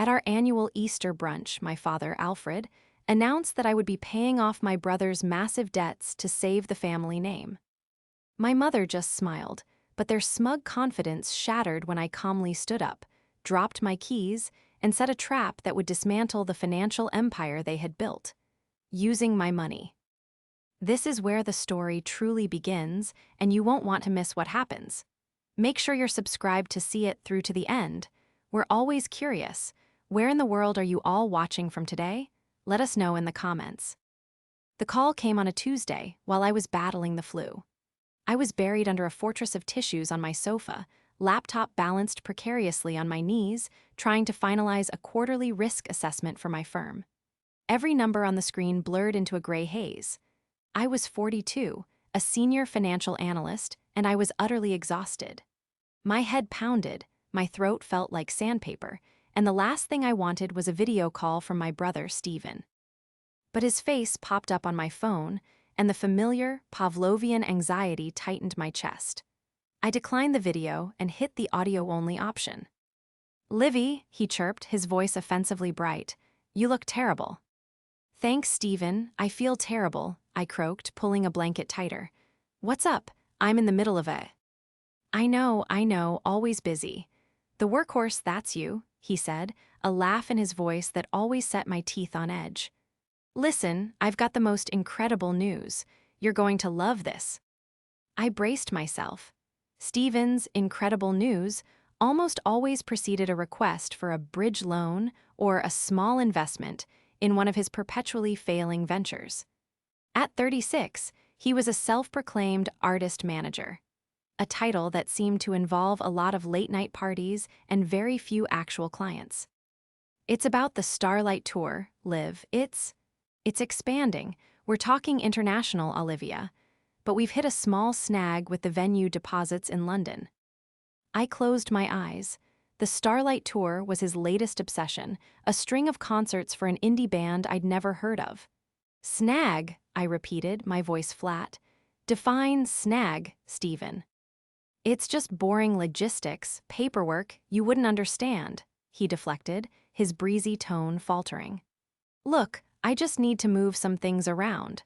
At our annual Easter brunch, my father, Alfred, announced that I would be paying off my brother's massive debts to save the family name. My mother just smiled, but their smug confidence shattered when I calmly stood up, dropped my keys, and set a trap that would dismantle the financial empire they had built, using my money. This is where the story truly begins, and you won't want to miss what happens. Make sure you're subscribed to see it through to the end. We're always curious. Where in the world are you all watching from today? Let us know in the comments. The call came on a Tuesday while I was battling the flu. I was buried under a fortress of tissues on my sofa, laptop balanced precariously on my knees, trying to finalize a quarterly risk assessment for my firm. Every number on the screen blurred into a gray haze. I was 42, a senior financial analyst, and I was utterly exhausted. My head pounded, my throat felt like sandpaper, and the last thing I wanted was a video call from my brother, Stephen. But his face popped up on my phone, and the familiar, Pavlovian anxiety tightened my chest. I declined the video and hit the audio-only option. "Livy," he chirped, his voice offensively bright, "you look terrible." "Thanks, Stephen, I feel terrible," I croaked, pulling a blanket tighter. "What's up? I'm in the middle of it." I know, always busy." "The workhorse, that's you," he said, a laugh in his voice that always set my teeth on edge. "Listen, I've got the most incredible news. You're going to love this." I braced myself. Stephen's incredible news almost always preceded a request for a bridge loan or a small investment in one of his perpetually failing ventures. At 36, he was a self-proclaimed artist manager, a title that seemed to involve a lot of late-night parties and very few actual clients. "It's about the Starlight Tour, Liv. It's expanding. We're talking international, Olivia. But we've hit a small snag with the venue deposits in London." I closed my eyes. The Starlight Tour was his latest obsession, a string of concerts for an indie band I'd never heard of. "Snag," I repeated, my voice flat. "Define snag, Stephen." "It's just boring logistics, paperwork you wouldn't understand," he deflected, his breezy tone faltering. "Look, I just need to move some things around.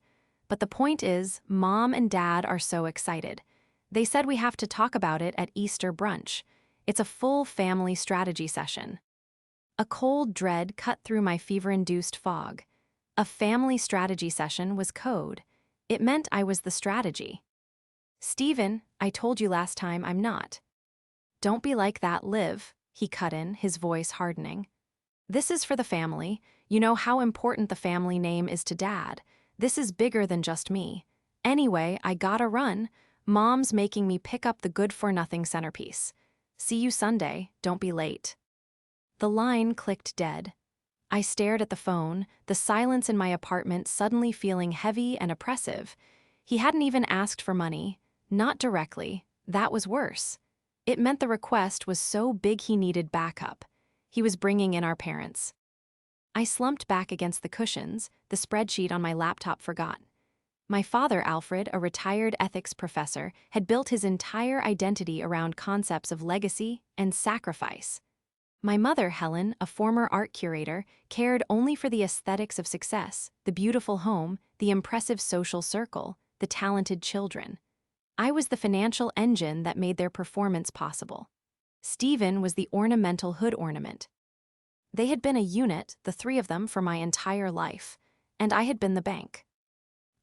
But the point is, Mom and Dad are so excited. They said we have to talk about it at Easter brunch. It's a full family strategy session." A cold dread cut through my fever-induced fog. A family strategy session was code. It meant I was the strategy. "Stephen, I told you last time I'm not." "Don't be like that, Liv," he cut in, his voice hardening. "This is for the family. You know how important the family name is to Dad. This is bigger than just me. Anyway, I gotta run. Mom's making me pick up the good-for-nothing centerpiece. See you Sunday, don't be late." The line clicked dead. I stared at the phone, the silence in my apartment suddenly feeling heavy and oppressive. He hadn't even asked for money. Not directly. That was worse. It meant the request was so big he needed backup. He was bringing in our parents. I slumped back against the cushions, the spreadsheet on my laptop forgot. My father, Alfred, a retired ethics professor, had built his entire identity around concepts of legacy and sacrifice. My mother, Helen, a former art curator, cared only for the aesthetics of success, the beautiful home, the impressive social circle, the talented children. I was the financial engine that made their performance possible. Stephen was the ornamental hood ornament. They had been a unit, the three of them, for my entire life, and I had been the bank.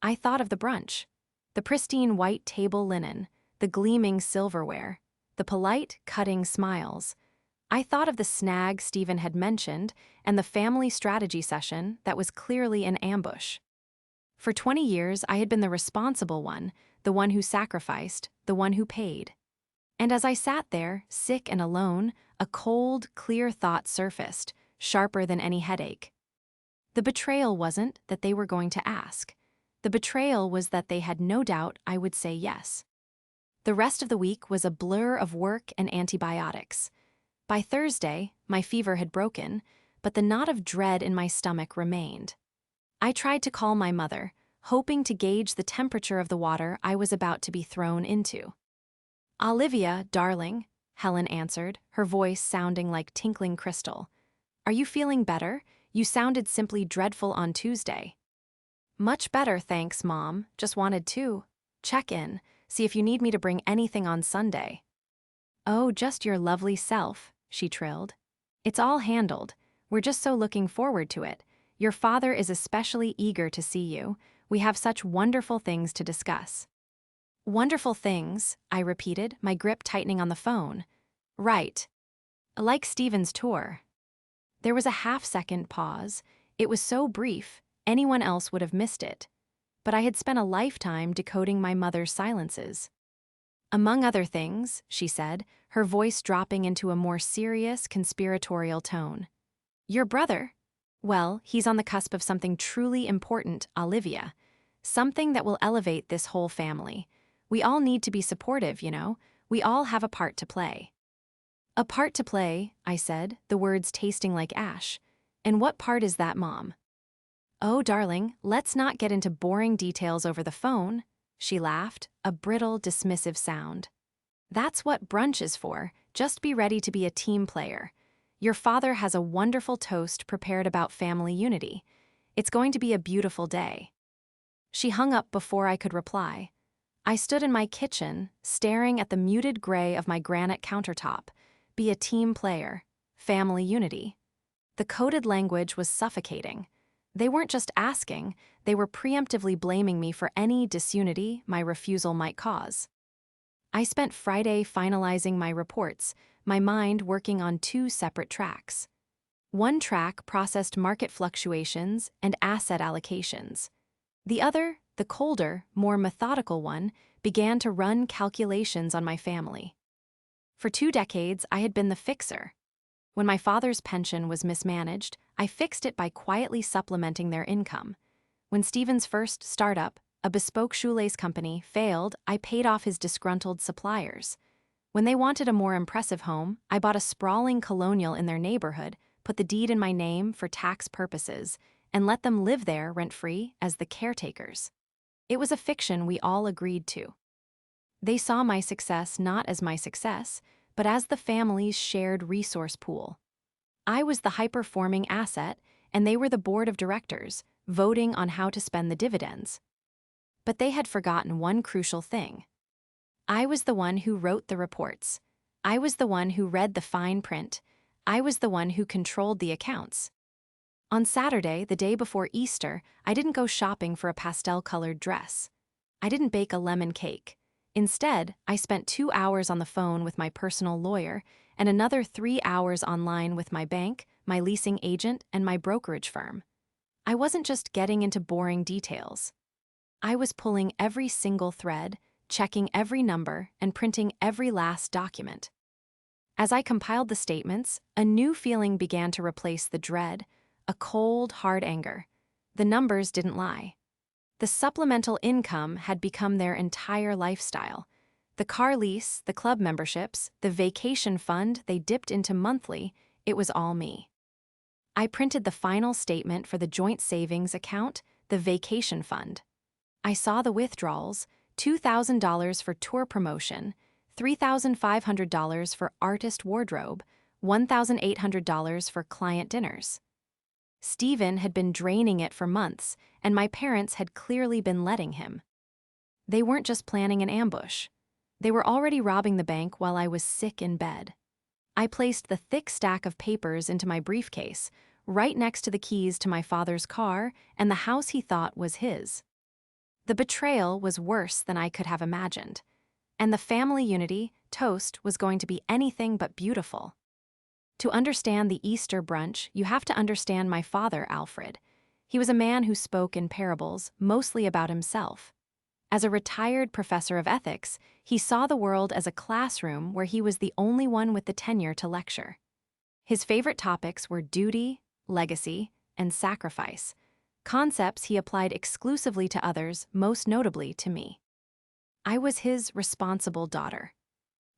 I thought of the brunch, the pristine white table linen, the gleaming silverware, the polite, cutting smiles. I thought of the snag Stephen had mentioned and the family strategy session that was clearly an ambush. For 20 years, I had been the responsible one, the one who sacrificed, the one who paid. And as I sat there, sick and alone, a cold, clear thought surfaced, sharper than any headache. The betrayal wasn't that they were going to ask. The betrayal was that they had no doubt I would say yes. The rest of the week was a blur of work and antibiotics. By Thursday, my fever had broken, but the knot of dread in my stomach remained. I tried to call my mother, hoping to gauge the temperature of the water I was about to be thrown into. "Olivia, darling," Helen answered, her voice sounding like tinkling crystal. Are you feeling better? You sounded simply dreadful on Tuesday. Much better, thanks, Mom. Just wanted to check in, see if you need me to bring anything on Sunday. Oh, just your lovely self, she trilled. It's all handled. We're just so looking forward to it. Your father is especially eager to see you. We have such wonderful things to discuss. Wonderful things, I repeated, my grip tightening on the phone. Right. Like Stephen's tour. There was a half-second pause. It was so brief, anyone else would have missed it. But I had spent a lifetime decoding my mother's silences. Among other things, she said, her voice dropping into a more serious, conspiratorial tone. Your brother? Well, he's on the cusp of something truly important, Olivia. Something that will elevate this whole family. We all need to be supportive, you know. We all have a part to play. A part to play, I said, the words tasting like ash. And what part is that, Mom? Oh, darling, let's not get into boring details over the phone, she laughed, a brittle, dismissive sound. That's what brunch is for. Just be ready to be a team player. Your father has a wonderful toast prepared about family unity. It's going to be a beautiful day. She hung up before I could reply. I stood in my kitchen, staring at the muted gray of my granite countertop. Be a team player. Family unity. The coded language was suffocating. They weren't just asking, they were preemptively blaming me for any disunity my refusal might cause. I spent Friday finalizing my reports, my mind working on two separate tracks. One track processed market fluctuations and asset allocations. The other, the colder, more methodical one, began to run calculations on my family. For 2 decades, I had been the fixer. When my father's pension was mismanaged, I fixed it by quietly supplementing their income. When Stephen's first startup, a bespoke shoelace company, failed, I paid off his disgruntled suppliers. When they wanted a more impressive home, I bought a sprawling colonial in their neighborhood, put the deed in my name for tax purposes, and let them live there rent-free as the caretakers. It was a fiction we all agreed to. They saw my success not as my success, but as the family's shared resource pool. I was the high-performing asset, and they were the board of directors, voting on how to spend the dividends. But they had forgotten one crucial thing. I was the one who wrote the reports. I was the one who read the fine print. I was the one who controlled the accounts. On Saturday, the day before Easter, I didn't go shopping for a pastel-colored dress. I didn't bake a lemon cake. Instead, I spent 2 hours on the phone with my personal lawyer and another 3 hours online with my bank, my leasing agent, and my brokerage firm. I wasn't just getting into boring details. I was pulling every single thread, checking every number, and printing every last document. As I compiled the statements, a new feeling began to replace the dread, a cold, hard anger. The numbers didn't lie. The supplemental income had become their entire lifestyle. The car lease, the club memberships, the vacation fund they dipped into monthly, it was all me. I printed the final statement for the joint savings account, the vacation fund. I saw the withdrawals, $2,000 for tour promotion, $3,500 for artist wardrobe, $1,800 for client dinners. Stephen had been draining it for months, and my parents had clearly been letting him. They weren't just planning an ambush. They were already robbing the bank while I was sick in bed. I placed the thick stack of papers into my briefcase, right next to the keys to my father's car and the house he thought was his. The betrayal was worse than I could have imagined, and the family unity, toast, was going to be anything but beautiful. To understand the Easter brunch, you have to understand my father, Alfred. He was a man who spoke in parables, mostly about himself. As a retired professor of ethics, he saw the world as a classroom where he was the only one with the tenure to lecture. His favorite topics were duty, legacy, and sacrifice, concepts he applied exclusively to others, most notably to me. I was his responsible daughter.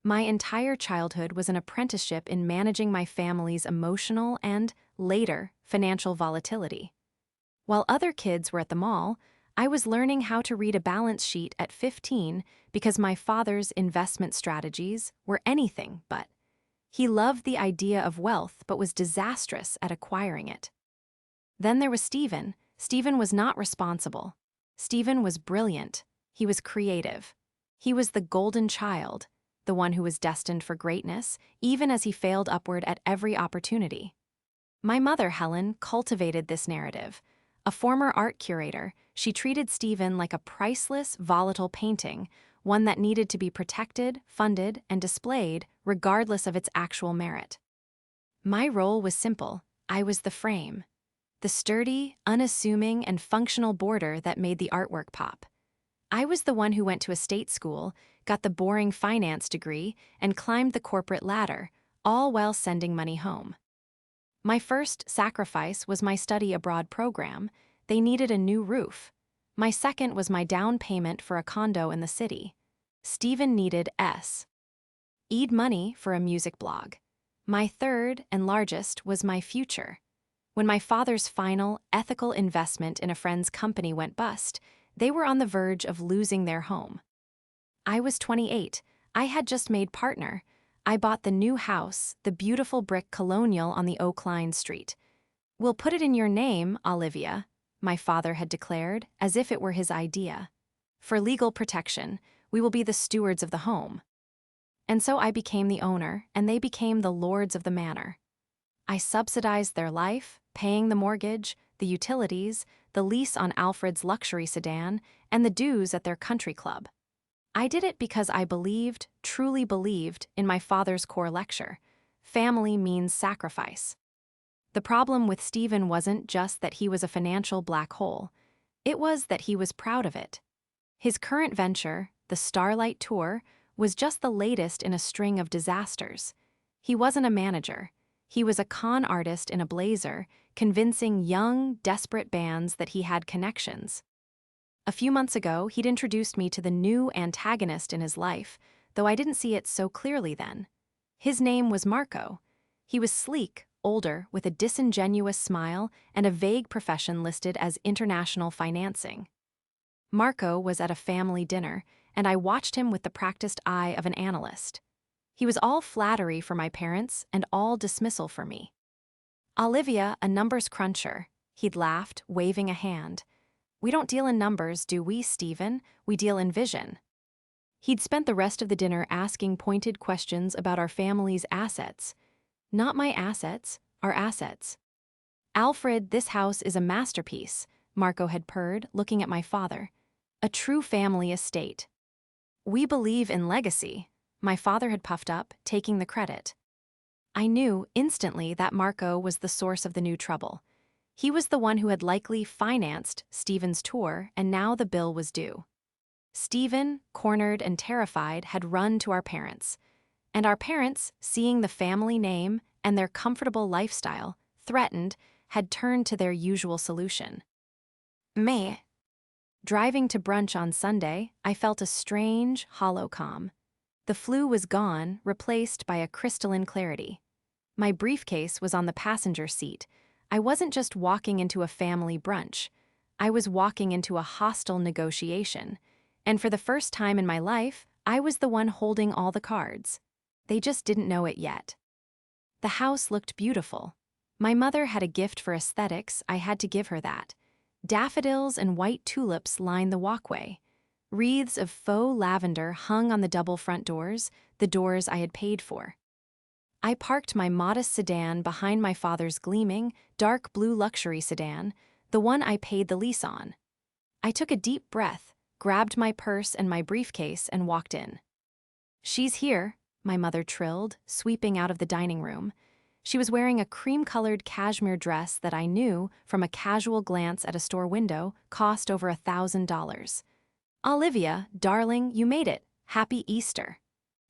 My entire childhood was an apprenticeship in managing my family's emotional and, later, financial volatility. While other kids were at the mall, I was learning how to read a balance sheet at 15 because my father's investment strategies were anything but. He loved the idea of wealth but was disastrous at acquiring it. Then there was Stephen. Stephen was not responsible. Stephen was brilliant. He was creative. He was the golden child, the one who was destined for greatness, even as he failed upward at every opportunity. My mother, Helen, cultivated this narrative. A former art curator, she treated Stephen like a priceless, volatile painting, one that needed to be protected, funded, and displayed, regardless of its actual merit. My role was simple. I was the frame. The sturdy, unassuming, and functional border that made the artwork pop. I was the one who went to a state school, got the boring finance degree, and climbed the corporate ladder, all while sending money home. My first sacrifice was my study abroad program. They needed a new roof. My second was my down payment for a condo in the city. Stephen needed Eid money for a music blog. My third and largest was my future. When my father's final, ethical investment in a friend's company went bust, they were on the verge of losing their home. I was 28. I had just made partner. I bought the new house, the beautiful brick colonial on the Oak Line Street. "We'll put it in your name, Olivia," my father had declared, as if it were his idea. "For legal protection, we will be the stewards of the home." And so I became the owner, and they became the lords of the manor. I subsidized their life, paying the mortgage, the utilities, the lease on Alfred's luxury sedan, and the dues at their country club. I did it because I believed, truly believed, in my father's core lecture: family means sacrifice. The problem with Stephen wasn't just that he was a financial black hole. It was that he was proud of it. His current venture, the Starlight Tour, was just the latest in a string of disasters. He wasn't a manager. He was a con artist in a blazer, convincing young, desperate bands that he had connections. A few months ago, he'd introduced me to the new antagonist in his life, though I didn't see it so clearly then. His name was Marco. He was sleek, older, with a disingenuous smile and a vague profession listed as international financing. Marco was at a family dinner, and I watched him with the practiced eye of an analyst. He was all flattery for my parents and all dismissal for me. "Olivia, a numbers cruncher," he'd laughed, waving a hand. "We don't deal in numbers, do we, Stephen? We deal in vision." He'd spent the rest of the dinner asking pointed questions about our family's assets. Not my assets, our assets. "Alfred, this house is a masterpiece," Marco had purred, looking at my father. "A true family estate." "We believe in legacy," my father had puffed up, taking the credit. I knew instantly that Marco was the source of the new trouble. He was the one who had likely financed Stephen's tour, and now the bill was due. Stephen, cornered and terrified, had run to our parents. And our parents, seeing the family name and their comfortable lifestyle, threatened, had turned to their usual solution. Me. Driving to brunch on Sunday, I felt a strange, hollow calm. The flu was gone, replaced by a crystalline clarity. My briefcase was on the passenger seat. I wasn't just walking into a family brunch. I was walking into a hostile negotiation. And for the first time in my life, I was the one holding all the cards. They just didn't know it yet. The house looked beautiful. My mother had a gift for aesthetics. I had to give her that. Daffodils and white tulips lined the walkway. Wreaths of faux lavender hung on the double front doors, the doors I had paid for. I parked my modest sedan behind my father's gleaming, dark blue luxury sedan, the one I paid the lease on. I took a deep breath, grabbed my purse and my briefcase, and walked in. "She's here," my mother trilled, sweeping out of the dining room. She was wearing a cream-colored cashmere dress that I knew, from a casual glance at a store window, cost over $1,000. "Olivia, darling, you made it. Happy Easter."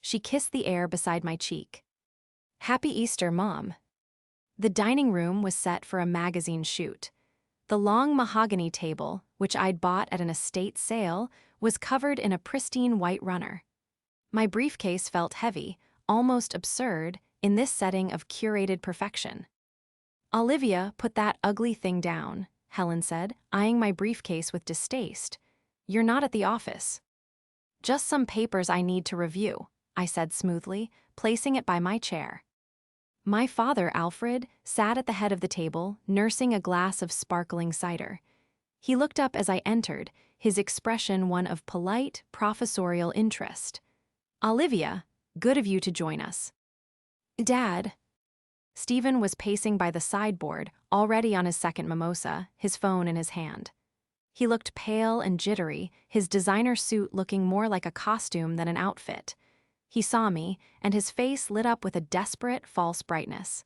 She kissed the air beside my cheek. "Happy Easter, Mom." The dining room was set for a magazine shoot. The long mahogany table, which I'd bought at an estate sale, was covered in a pristine white runner. My briefcase felt heavy, almost absurd, in this setting of curated perfection. "Olivia, put that ugly thing down," Helen said, eyeing my briefcase with distaste. "You're not at the office." "Just some papers I need to review," I said smoothly, placing it by my chair. My father, Alfred, sat at the head of the table, nursing a glass of sparkling cider. He looked up as I entered, his expression one of polite, professorial interest. "Olivia, good of you to join us." "Dad." Stephen was pacing by the sideboard, already on his second mimosa, his phone in his hand. He looked pale and jittery, his designer suit looking more like a costume than an outfit. He saw me, and his face lit up with a desperate, false brightness.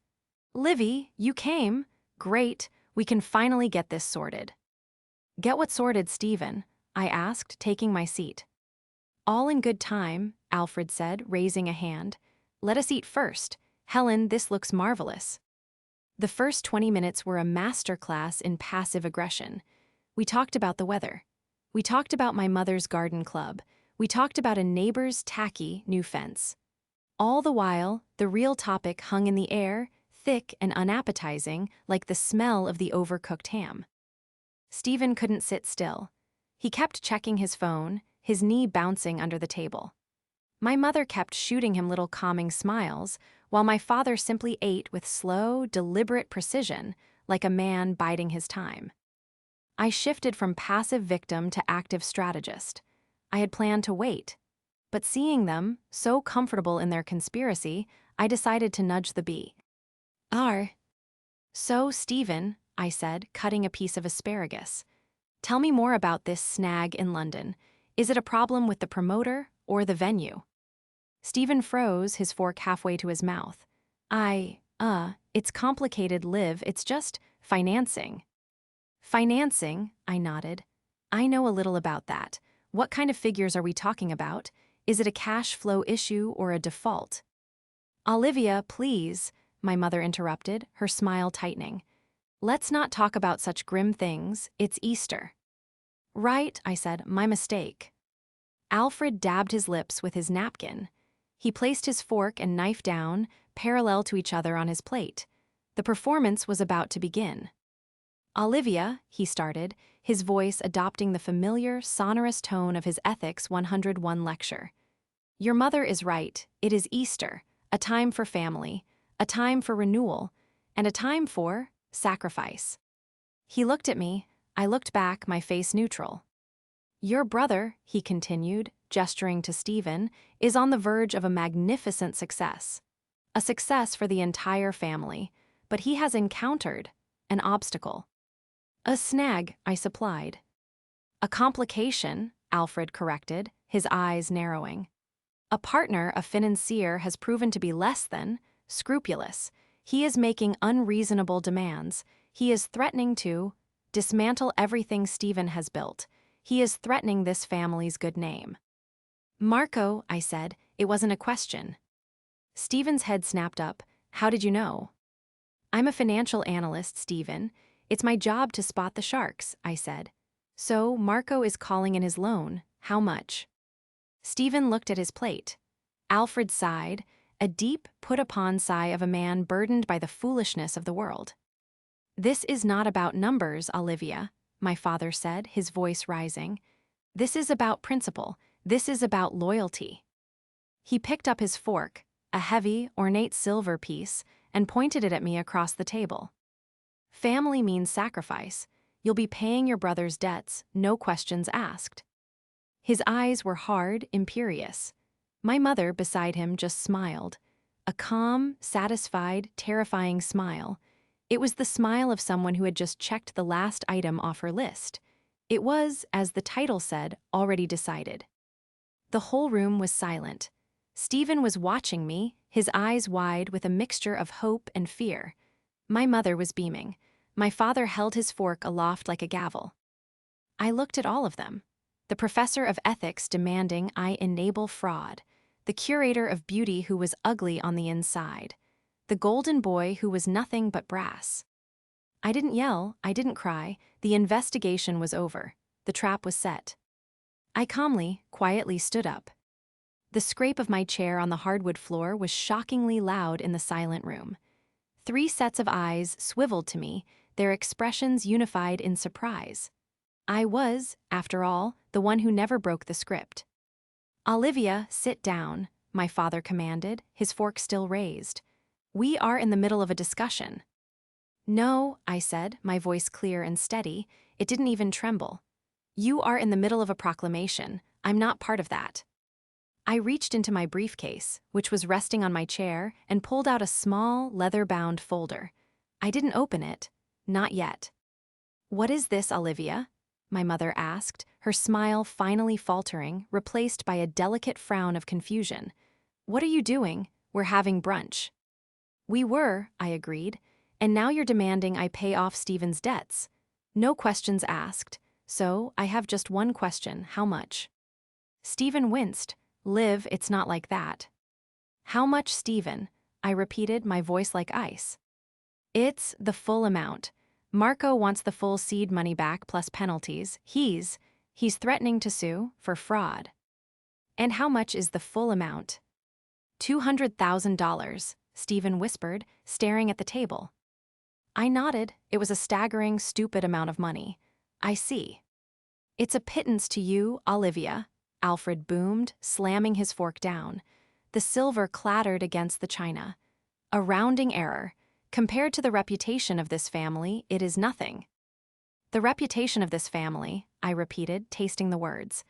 "Livy, you came. Great, we can finally get this sorted." "Get what sorted, Stephen?" I asked, taking my seat. "All in good time," Alfred said, raising a hand. "Let us eat first. Helen, this looks marvelous." The first 20 minutes were a masterclass in passive aggression. We talked about the weather. We talked about my mother's garden club. We talked about a neighbor's tacky new fence. All the while, the real topic hung in the air, thick and unappetizing, like the smell of the overcooked ham. Stephen couldn't sit still. He kept checking his phone, his knee bouncing under the table. My mother kept shooting him little calming smiles, while my father simply ate with slow, deliberate precision, like a man biding his time. I shifted from passive victim to active strategist. I had planned to wait. But seeing them, so comfortable in their conspiracy, I decided to nudge the bee. "So, Stephen," I said, cutting a piece of asparagus, "tell me more about this snag in London. Is it a problem with the promoter or the venue?" Stephen froze, his fork halfway to his mouth. It's complicated, Liv, it's just financing." "Financing," I nodded. "I know a little about that. What kind of figures are we talking about? Is it a cash flow issue or a default?" "Olivia, please," my mother interrupted, her smile tightening. "Let's not talk about such grim things, it's Easter." "Right," I said, "my mistake." Alfred dabbed his lips with his napkin. He placed his fork and knife down, parallel to each other on his plate. The performance was about to begin. "Olivia," he started, his voice adopting the familiar, sonorous tone of his Ethics 101 lecture. "Your mother is right, it is Easter, a time for family, a time for renewal, and a time for sacrifice." He looked at me, I looked back, my face neutral. "Your brother," he continued, gesturing to Stephen, "is on the verge of a magnificent success. A success for the entire family, but he has encountered an obstacle." "A snag," I supplied. "A complication," Alfred corrected, his eyes narrowing. "A partner, a financier, has proven to be less than scrupulous. He is making unreasonable demands. He is threatening to dismantle everything Stephen has built. He is threatening this family's good name." "Marco," I said, "it wasn't a question." Stephen's head snapped up. "How did you know?" "I'm a financial analyst, Stephen. It's my job to spot the sharks," I said. "So, Marco is calling in his loan. How much?" Stephen looked at his plate. Alfred sighed, a deep, put-upon sigh of a man burdened by the foolishness of the world. "This is not about numbers, Olivia," my father said, his voice rising. "This is about principle. This is about loyalty." He picked up his fork, a heavy, ornate silver piece, and pointed it at me across the table. "Family means sacrifice. You'll be paying your brother's debts, no questions asked." His eyes were hard, imperious. My mother, beside him, just smiled. A calm, satisfied, terrifying smile. It was the smile of someone who had just checked the last item off her list. It was, as the title said, already decided. The whole room was silent. Stephen was watching me, his eyes wide with a mixture of hope and fear. My mother was beaming. My father held his fork aloft like a gavel. I looked at all of them. The professor of ethics demanding I enable fraud. The curator of beauty who was ugly on the inside. The golden boy who was nothing but brass. I didn't yell, I didn't cry. The investigation was over. The trap was set. I calmly, quietly stood up. The scrape of my chair on the hardwood floor was shockingly loud in the silent room. 3 sets of eyes swiveled to me, their expressions unified in surprise. I was, after all, the one who never broke the script. "Olivia, sit down," my father commanded, his fork still raised. We are in the middle of a discussion. No, I said, my voice clear and steady. It didn't even tremble. You are in the middle of a proclamation. I'm not part of that. I reached into my briefcase, which was resting on my chair, and pulled out a small, leather-bound folder. I didn't open it. Not yet. What is this, Olivia? My mother asked, her smile finally faltering, replaced by a delicate frown of confusion. What are you doing? We're having brunch. We were, I agreed, and now you're demanding I pay off Stephen's debts. No questions asked, so I have just one question: how much? Stephen winced. Liv, it's not like that. How much, Stephen? I repeated, my voice like ice. It's the full amount. Marco wants the full seed money back plus penalties. He's threatening to sue for fraud. And how much is the full amount? $200,000, Stephen whispered, staring at the table. I nodded. It was a staggering, stupid amount of money. I see. It's a pittance to you, Olivia, Alfred boomed, slamming his fork down. The silver clattered against the china. A rounding error. Compared to the reputation of this family, it is nothing. The reputation of this family, I repeated, tasting the words.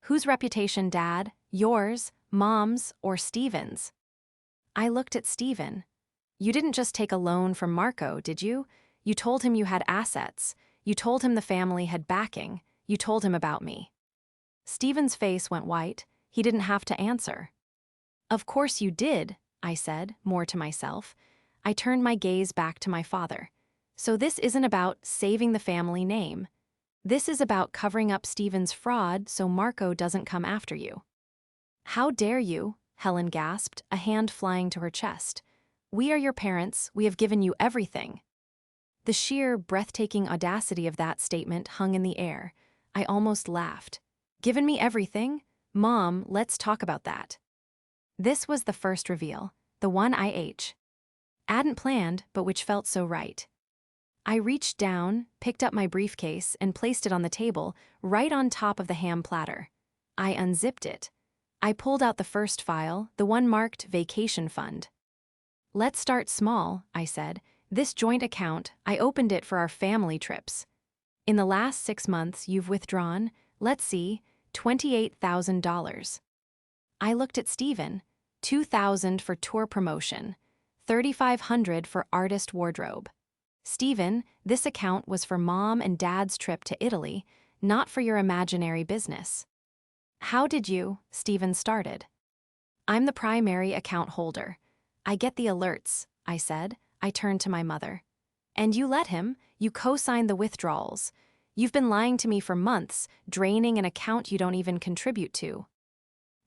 Whose reputation, Dad? Yours, Mom's, or Stephen's? I looked at Stephen. You didn't just take a loan from Marco, did you? You told him you had assets. You told him the family had backing. You told him about me. Stephen's face went white. He didn't have to answer. Of course you did, I said, more to myself. I turned my gaze back to my father. So this isn't about saving the family name. This is about covering up Stephen's fraud so Marco doesn't come after you. How dare you? Helen gasped, a hand flying to her chest. We are your parents. We have given you everything. The sheer, breathtaking audacity of that statement hung in the air. I almost laughed. Given me everything? Mom, let's talk about that. This was the first reveal, the one I hadn't planned, but which felt so right. I reached down, picked up my briefcase, and placed it on the table, right on top of the ham platter. I unzipped it. I pulled out the first file, the one marked Vacation Fund. Let's start small, I said. This joint account, I opened it for our family trips. In the last 6 months, you've withdrawn, let's see, $28,000. I looked at Stephen. $2,000 for tour promotion, $3,500 for artist wardrobe. Stephen, this account was for Mom and Dad's trip to Italy, not for your imaginary business. How did you? Stephen started. I'm the primary account holder. I get the alerts, I said. I turned to my mother. And you let him? You co-signed the withdrawals. You've been lying to me for months, draining an account you don't even contribute to.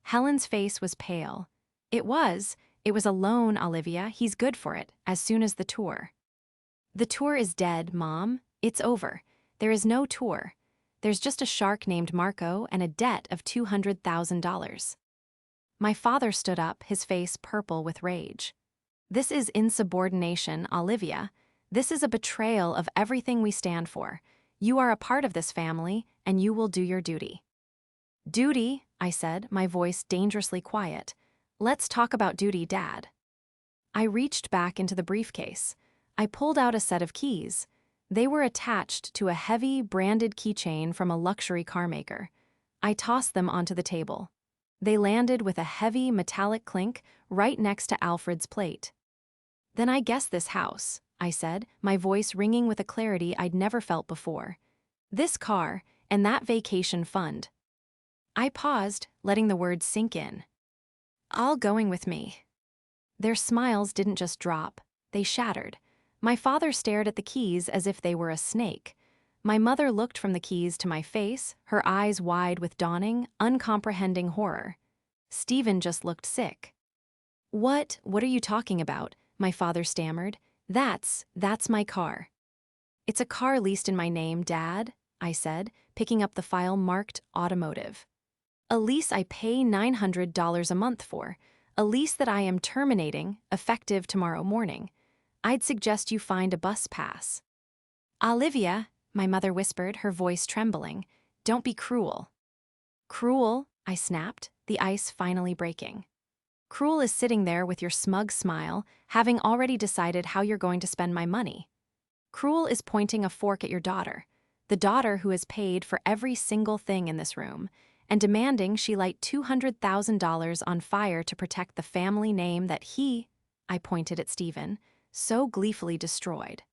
Helen's face was pale. It was a loan, Olivia. He's good for it, as soon as the tour. The tour is dead, Mom. It's over. There is no tour. There's just a shark named Marco and a debt of $200,000. My father stood up, his face purple with rage. This is insubordination, Olivia. This is a betrayal of everything we stand for. You are a part of this family, and you will do your duty. Duty, I said, my voice dangerously quiet. Let's talk about duty, Dad. I reached back into the briefcase. I pulled out a set of keys. They were attached to a heavy, branded keychain from a luxury car maker. I tossed them onto the table. They landed with a heavy, metallic clink right next to Alfred's plate. Then I guess this house, I said, my voice ringing with a clarity I'd never felt before. This car, and that vacation fund. I paused, letting the words sink in. All going with me. Their smiles didn't just drop, they shattered. My father stared at the keys as if they were a snake. My mother looked from the keys to my face, her eyes wide with dawning, uncomprehending horror. Stephen just looked sick. What are you talking about? My father stammered. That's my car. It's a car leased in my name, Dad, I said, picking up the file marked automotive. A lease I pay $900 a month for, a lease that I am terminating, effective tomorrow morning. I'd suggest you find a bus pass. Olivia, my mother whispered, her voice trembling, don't be cruel. Cruel, I snapped, the ice finally breaking. Cruel is sitting there with your smug smile, having already decided how you're going to spend my money. Cruel is pointing a fork at your daughter, the daughter who has paid for every single thing in this room, and demanding she light $200,000 on fire to protect the family name that he, I pointed at Stephen, so gleefully destroyed.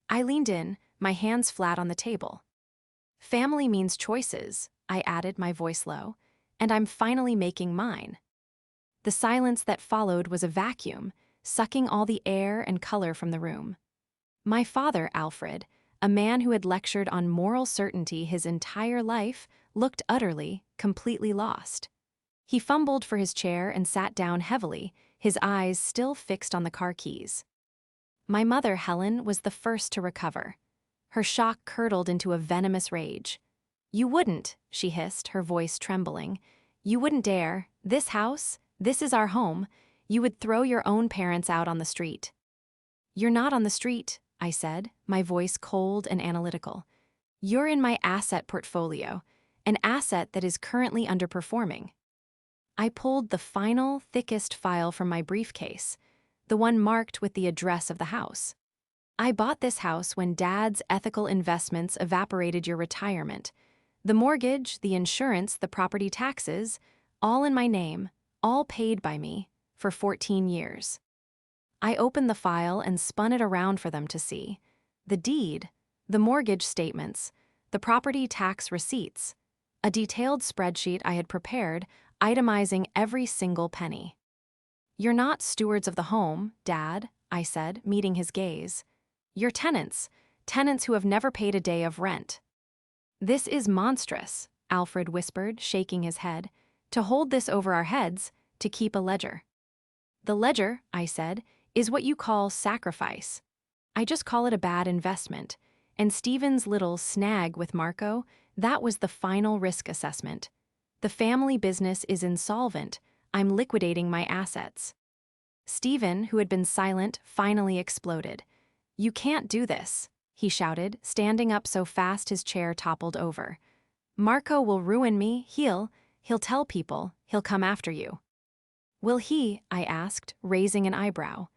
I leaned in, my hands flat on the table. Family means choices, I added, my voice low, and I'm finally making mine. The silence that followed was a vacuum, sucking all the air and color from the room. My father, Alfred, a man who had lectured on moral certainty his entire life, looked utterly, completely lost. He fumbled for his chair and sat down heavily, his eyes still fixed on the car keys. My mother, Helen, was the first to recover. Her shock curdled into a venomous rage. "You wouldn't," she hissed, her voice trembling. "You wouldn't dare. This house, this is our home. You would throw your own parents out on the street." "You're not on the street," I said, my voice cold and analytical. "You're in my asset portfolio, an asset that is currently underperforming." I pulled the final, thickest file from my briefcase, the one marked with the address of the house. "I bought this house when Dad's ethical investments evaporated your retirement. The mortgage, the insurance, the property taxes, all in my name, all paid by me, for 14 years. I opened the file and spun it around for them to see. The deed, the mortgage statements, the property tax receipts, a detailed spreadsheet I had prepared, itemizing every single penny. "You're not stewards of the home, Dad," I said, meeting his gaze. "You're tenants, tenants who have never paid a day of rent." "This is monstrous," Alfred whispered, shaking his head. "To hold this over our heads, to keep a ledger." "The ledger," I said, "is what you call sacrifice. I just call it a bad investment. And Stephen's little snag with Marco, that was the final risk assessment. The family business is insolvent. I'm liquidating my assets." Stephen, who had been silent, finally exploded. "You can't do this," he shouted, standing up so fast his chair toppled over. "Marco will ruin me. He'll tell people. He'll come after you." "Will he?" I asked, raising an eyebrow.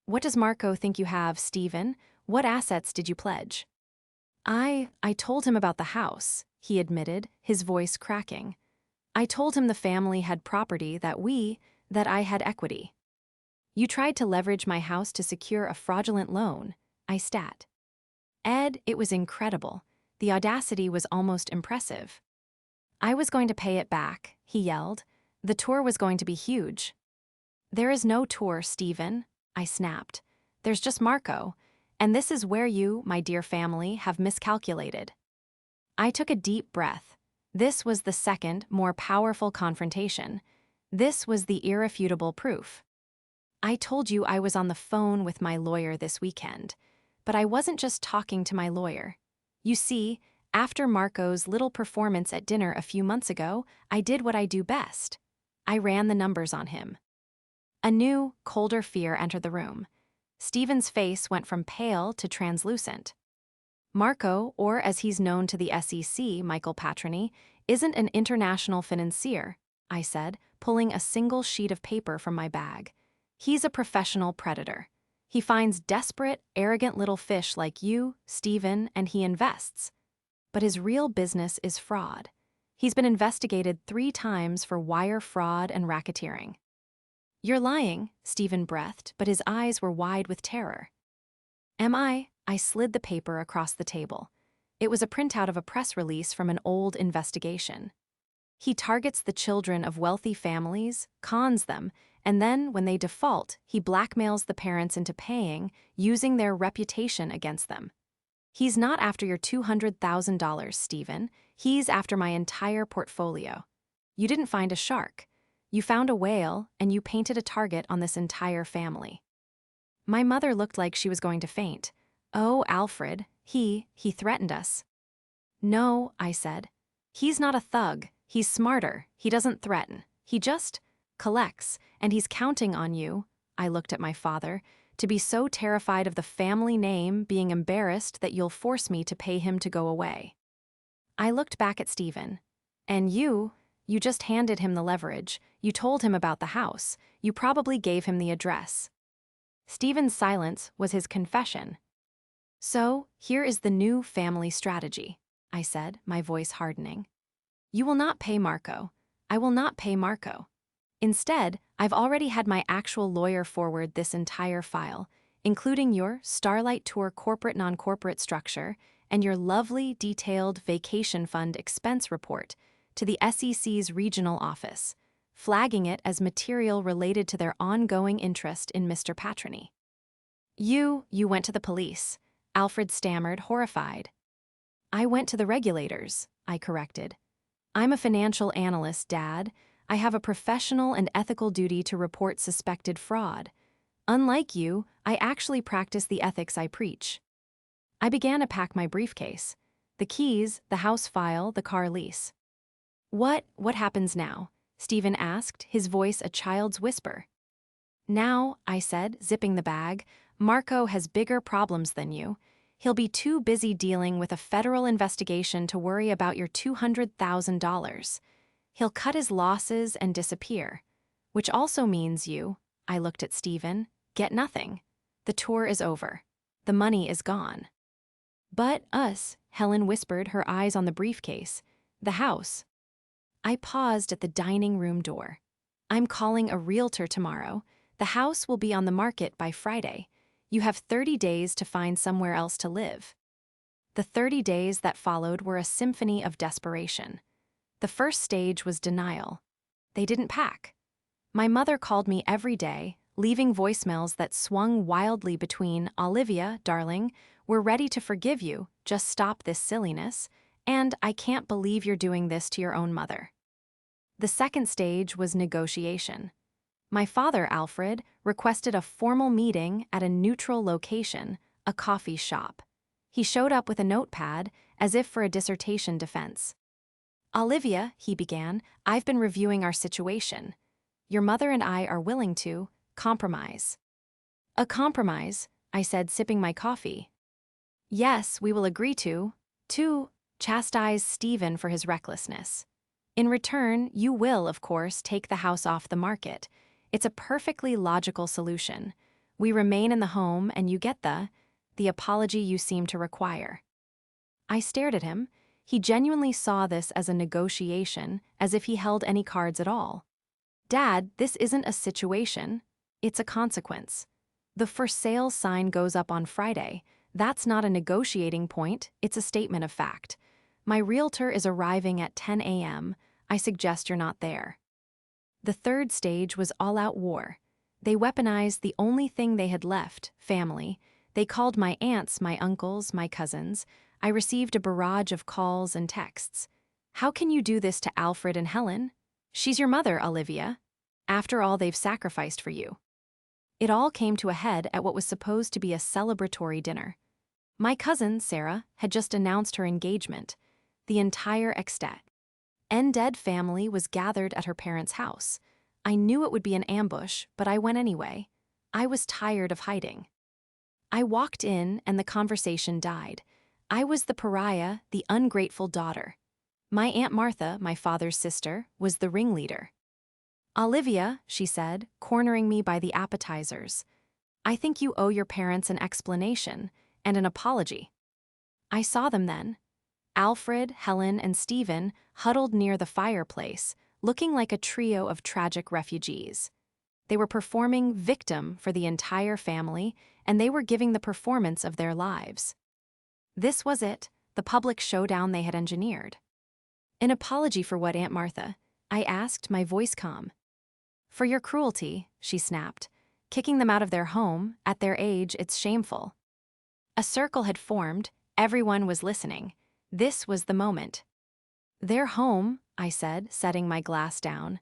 "What does Marco think you have, Stephen? What assets did you pledge?" I told him about the house," he admitted, his voice cracking. "I told him the family had property that I had equity." "You tried to leverage my house to secure a fraudulent loan," I stat. "Ed, it was incredible. The audacity was almost impressive." "I was going to pay it back," he yelled. "The tour was going to be huge." "There is no tour, Stephen," I snapped. "There's just Marco, and this is where you, my dear family, have miscalculated." I took a deep breath. This was the second, more powerful confrontation. This was the irrefutable proof. "I told you I was on the phone with my lawyer this weekend, but I wasn't just talking to my lawyer. You see, after Marco's little performance at dinner a few months ago, I did what I do best. I ran the numbers on him." A new, colder fear entered the room. Stephen's face went from pale to translucent. "Marco, or as he's known to the SEC, Michael Patrony, isn't an international financier," I said, pulling a single sheet of paper from my bag. "He's a professional predator. He finds desperate, arrogant little fish like you, Stephen, and he invests. But his real business is fraud. He's been investigated 3 times for wire fraud and racketeering." "You're lying," Stephen breathed, but his eyes were wide with terror. "Am I?" I slid the paper across the table. It was a printout of a press release from an old investigation. "He targets the children of wealthy families, cons them, and then, when they default, he blackmails the parents into paying, using their reputation against them. He's not after your $200,000, Stephen. He's after my entire portfolio. You didn't find a shark. You found a whale, and you painted a target on this entire family." My mother looked like she was going to faint. "Oh, Alfred, he threatened us." "No," I said. "He's not a thug. He's smarter. He doesn't threaten. He just collects, and he's counting on you," I looked at my father, "to be so terrified of the family name being embarrassed that you'll force me to pay him to go away." I looked back at Stephen. "And you, You just handed him the leverage, you told him about the house, you probably gave him the address. Stephen's silence was his confession. So, here is the new family strategy, I said, my voice hardening. You will not pay Marco. I will not pay Marco. Instead, I've already had my actual lawyer forward this entire file, including your Starlight Tour corporate non-corporate structure and your lovely detailed vacation fund expense report to the SEC's regional office, flagging it as material related to their ongoing interest in Mr. Patrony. You went to the police, Alfred stammered, horrified. I went to the regulators, I corrected. I'm a financial analyst, Dad. I have a professional and ethical duty to report suspected fraud. Unlike you, I actually practice the ethics I preach. I began to pack my briefcase. The keys, the house file, the car lease. What happens now? Stephen asked, his voice a child's whisper. Now, I said, zipping the bag, Marco has bigger problems than you. He'll be too busy dealing with a federal investigation to worry about your $200,000. He'll cut his losses and disappear. Which also means you, I looked at Stephen, get nothing. The tour is over. The money is gone. But us, Helen whispered, her eyes on the briefcase. The house. I paused at the dining room door. I'm calling a realtor tomorrow. The house will be on the market by Friday. You have 30 days to find somewhere else to live. The 30 days that followed were a symphony of desperation. The first stage was denial. They didn't pack. My mother called me every day, leaving voicemails that swung wildly between, Olivia, darling, we're ready to forgive you, just stop this silliness, and I can't believe you're doing this to your own mother. The second stage was negotiation. My father, Alfred, requested a formal meeting at a neutral location, a coffee shop. He showed up with a notepad, as if for a dissertation defense. Olivia, he began, I've been reviewing our situation. Your mother and I are willing to compromise. A compromise, I said, sipping my coffee. Yes, we will agree to chastise Stephen for his recklessness. In return, you will, of course, take the house off the market. It's a perfectly logical solution. We remain in the home and you get the apology you seem to require. I stared at him. He genuinely saw this as a negotiation, as if he held any cards at all. Dad, this isn't a situation. It's a consequence. The for sale sign goes up on Friday. That's not a negotiating point, it's a statement of fact. My realtor is arriving at 10 a.m. I suggest you're not there. The third stage was all-out war. They weaponized the only thing they had left, family. They called my aunts, my uncles, my cousins. I received a barrage of calls and texts. How can you do this to Alfred and Helen? She's your mother, Olivia. After all they've sacrificed for you. It all came to a head at what was supposed to be a celebratory dinner. My cousin, Sarah, had just announced her engagement. The entire extended family was gathered at her parents' house. I knew it would be an ambush, but I went anyway. I was tired of hiding. I walked in and the conversation died. I was the pariah, the ungrateful daughter. My Aunt Martha, my father's sister, was the ringleader. Olivia, she said, cornering me by the appetizers. I think you owe your parents an explanation and an apology. I saw them then. Alfred, Helen, and Stephen huddled near the fireplace, looking like a trio of tragic refugees. They were performing victim for the entire family, and they were giving the performance of their lives. This was it, the public showdown they had engineered. An apology for what, Aunt Martha? I asked, my voice calm. For your cruelty, she snapped. Kicking them out of their home, at their age, it's shameful. A circle had formed, everyone was listening. This was the moment. Their home, I said, setting my glass down.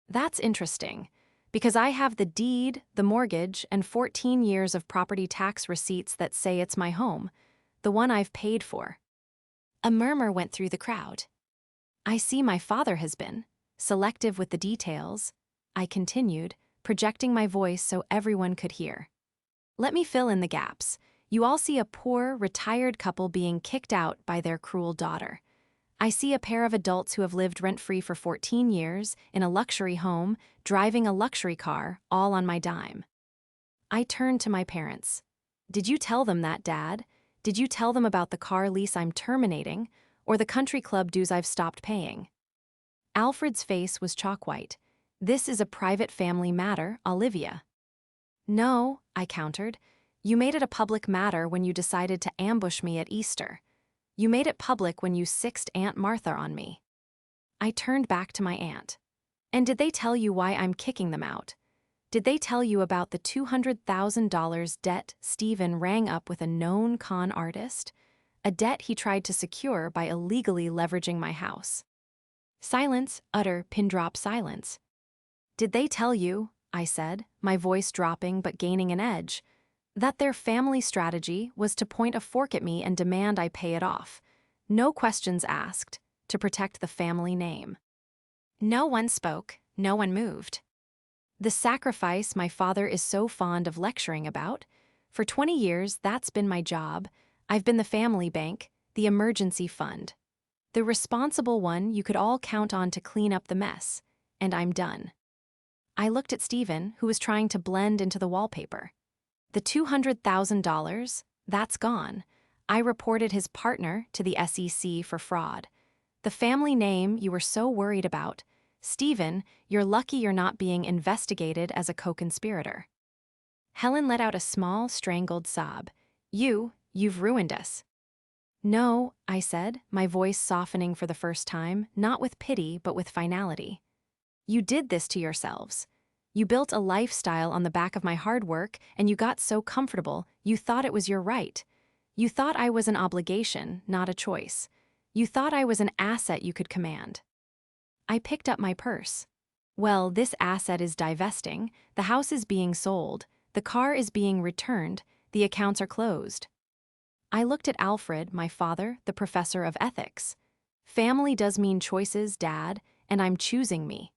That's interesting, because I have the deed, the mortgage, and 14 years of property tax receipts that say it's my home, the one I've paid for. A murmur went through the crowd. I see my father has been selective with the details, I continued, projecting my voice so everyone could hear. Let me fill in the gaps. You all see a poor, retired couple being kicked out by their cruel daughter. I see a pair of adults who have lived rent-free for 14 years, in a luxury home, driving a luxury car, all on my dime. I turned to my parents. Did you tell them that, Dad? Did you tell them about the car lease I'm terminating, or the country club dues I've stopped paying? Alfred's face was chalk-white. This is a private family matter, Olivia. No, I countered. You made it a public matter when you decided to ambush me at Easter. You made it public when you sixed Aunt Martha on me. I turned back to my aunt. And did they tell you why I'm kicking them out? Did they tell you about the $200,000 debt Stephen rang up with a known con artist? A debt he tried to secure by illegally leveraging my house. Silence, utter, pin-drop silence. Did they tell you, I said, my voice dropping but gaining an edge, that their family strategy was to point a fork at me and demand I pay it off? No questions asked, to protect the family name. No one spoke, no one moved. The sacrifice my father is so fond of lecturing about, for 20 years that's been my job. I've been the family bank, the emergency fund. The responsible one you could all count on to clean up the mess, and I'm done. I looked at Stephen, who was trying to blend into the wallpaper. The $200,000, that's gone. I reported his partner to the SEC for fraud. The family name you were so worried about, Stephen, you're lucky you're not being investigated as a co-conspirator. Helen let out a small, strangled sob. You've ruined us. No, I said, my voice softening for the first time, not with pity but with finality. You did this to yourselves. You built a lifestyle on the back of my hard work, and you got so comfortable, you thought it was your right. You thought I was an obligation, not a choice. You thought I was an asset you could command. I picked up my purse. Well, this asset is divesting, the house is being sold, the car is being returned, the accounts are closed. I looked at Alfred, my father, the professor of ethics. Family does mean choices, Dad, and I'm choosing me.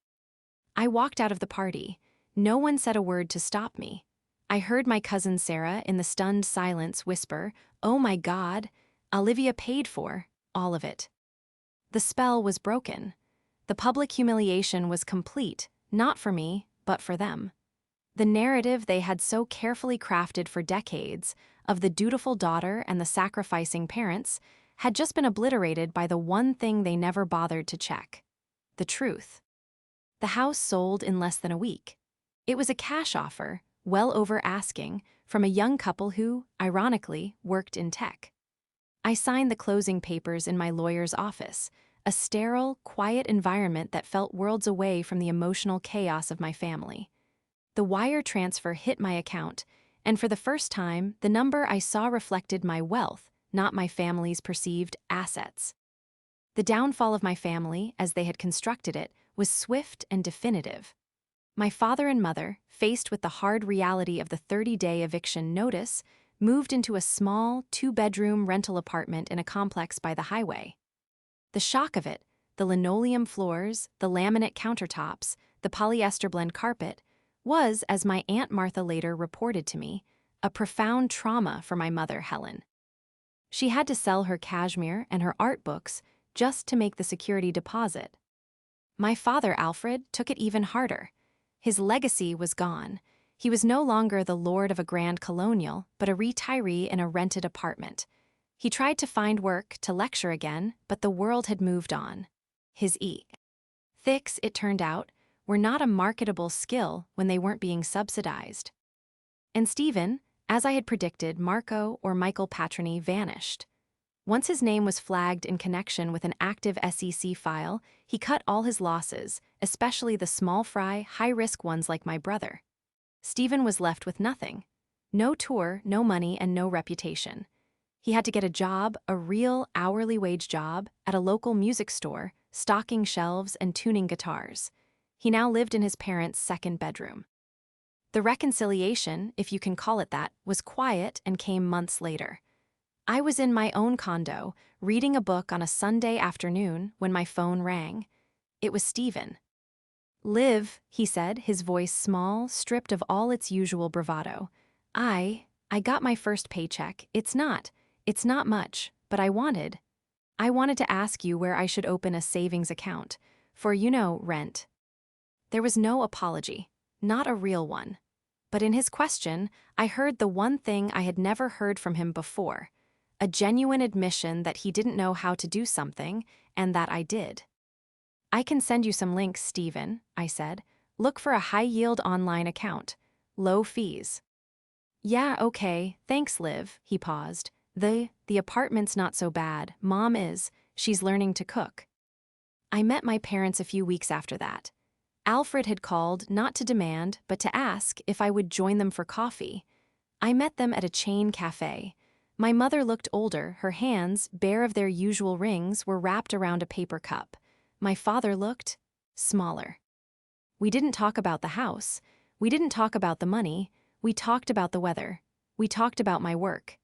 I walked out of the party. No one said a word to stop me. I heard my cousin Sarah, in the stunned silence, whisper, "Oh my God, Olivia paid for all of it." The spell was broken. The public humiliation was complete, not for me, but for them. The narrative they had so carefully crafted for decades, of the dutiful daughter and the sacrificing parents, had just been obliterated by the one thing they never bothered to check: the truth. The house sold in less than a week. It was a cash offer, well over asking, from a young couple who, ironically, worked in tech. I signed the closing papers in my lawyer's office, a sterile, quiet environment that felt worlds away from the emotional chaos of my family. The wire transfer hit my account, and for the first time, the number I saw reflected my wealth, not my family's perceived assets. The downfall of my family, as they had constructed it, was swift and definitive. My father and mother, faced with the hard reality of the 30-day eviction notice, moved into a small, 2-bedroom rental apartment in a complex by the highway. The shock of it, the linoleum floors, the laminate countertops, the polyester blend carpet, was, as my Aunt Martha later reported to me, a profound trauma for my mother, Helen. She had to sell her cashmere and her art books just to make the security deposit. My father, Alfred, took it even harder. His legacy was gone. He was no longer the lord of a grand colonial, but a retiree in a rented apartment. He tried to find work, to lecture again, but the world had moved on. His ethics, it turned out, were not a marketable skill when they weren't being subsidized. And Stephen, as I had predicted, Marco or Michael Patroni, vanished. Once his name was flagged in connection with an active SEC file, he cut all his losses, especially the small fry, high-risk ones like my brother. Stephen was left with nothing. No tour, no money, and no reputation. He had to get a job, a real hourly wage job, at a local music store, stocking shelves and tuning guitars. He now lived in his parents' second bedroom. The reconciliation, if you can call it that, was quiet and came months later. I was in my own condo, reading a book on a Sunday afternoon when my phone rang. It was Stephen. "Liv," he said, his voice small, stripped of all its usual bravado. I got my first paycheck. It's not much, but I wanted. I wanted to ask you where I should open a savings account. For, rent. There was no apology, not a real one. But in his question, I heard the one thing I had never heard from him before, a genuine admission that he didn't know how to do something, and that I did. I can send you some links, Stephen, I said. Look for a high-yield online account. Low fees. Yeah, okay, thanks, Liv, he paused. The apartment's not so bad. Mom is. She's learning to cook. I met my parents a few weeks after that. Alfred had called not to demand, but to ask if I would join them for coffee. I met them at a chain cafe. My mother looked older, her hands, bare of their usual rings, were wrapped around a paper cup. My father looked smaller. We didn't talk about the house. We didn't talk about the money. We talked about the weather. We talked about my work.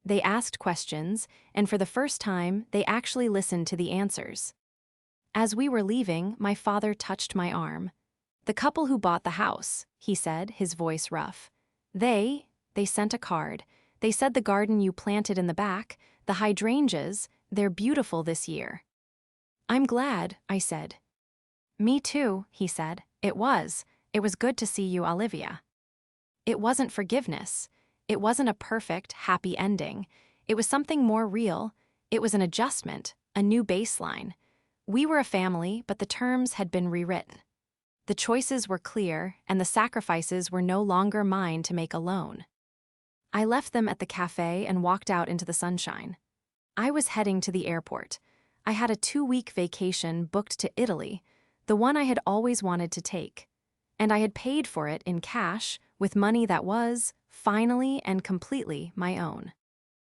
They asked questions, and for the first time, they actually listened to the answers. As we were leaving, my father touched my arm. The couple who bought the house, he said, his voice rough. They sent a card. They said the garden you planted in the back, the hydrangeas, they're beautiful this year. I'm glad, I said. Me too, he said. It was good to see you, Olivia. It wasn't forgiveness. It wasn't a perfect, happy ending. It was something more real. It was an adjustment, a new baseline. We were a family, but the terms had been rewritten. The choices were clear, and the sacrifices were no longer mine to make alone. I left them at the cafe and walked out into the sunshine. I was heading to the airport. I had a 2-week vacation booked to Italy, the one I had always wanted to take. And I had paid for it in cash with money that was, finally and completely, my own.